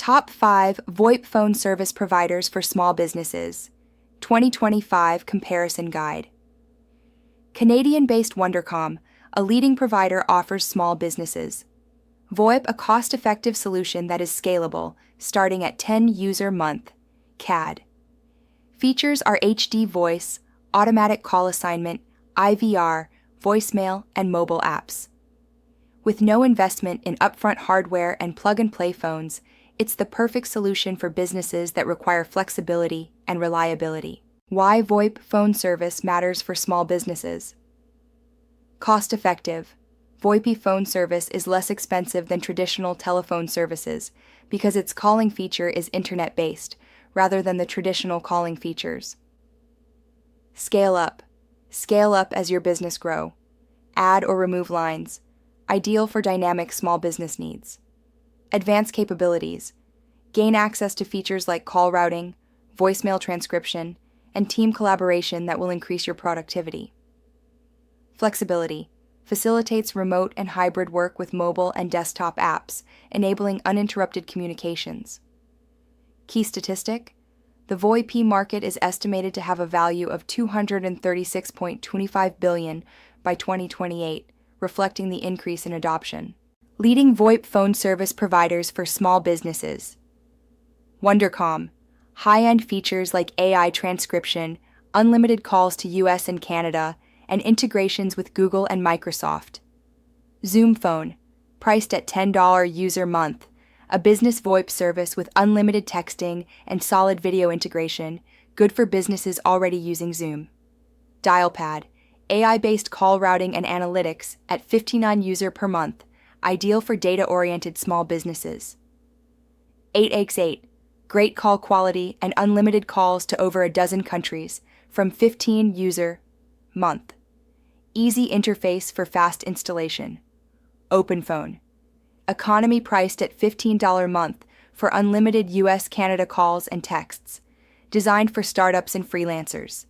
Top 5 VoIP phone service providers for small businesses. 2025 Comparison Guide. Canadian-based Wondercom, a leading provider, offers small businesses VoIP, a cost-effective solution that is scalable, starting at 10 user month. CAD. Features are HD voice, automatic call assignment, IVR, voicemail, and mobile apps. With no investment in upfront hardware and plug-and-play phones, it's the perfect solution for businesses that require flexibility and reliability. Why VoIP phone service matters for small businesses. Cost-effective. VoIP phone service is less expensive than traditional telephone services because its calling feature is internet-based rather than the traditional calling features. Scale up. Scale up as your business grows. Add or remove lines. Ideal for dynamic small business needs. Advanced capabilities. Gain access to features like call routing, voicemail transcription, and team collaboration that will increase your productivity. Flexibility. Facilitates remote and hybrid work with mobile and desktop apps, enabling uninterrupted communications. Key statistic: the VoIP market is estimated to have a value of $236.25 billion by 2028, reflecting the increase in adoption. Leading VoIP phone service providers for small businesses. Wondercom, high-end features like AI transcription, unlimited calls to US and Canada, and integrations with Google and Microsoft. Zoom Phone, priced at $10 user month, a business VoIP service with unlimited texting and solid video integration, good for businesses already using Zoom. Dialpad, AI-based call routing and analytics at 59 user per month, ideal for data-oriented small businesses. 8x8, great call quality and unlimited calls to over a dozen countries, from 15 user month. Easy interface for fast installation. OpenPhone, economy priced at $15 month for unlimited US-Canada calls and texts, designed for startups and freelancers.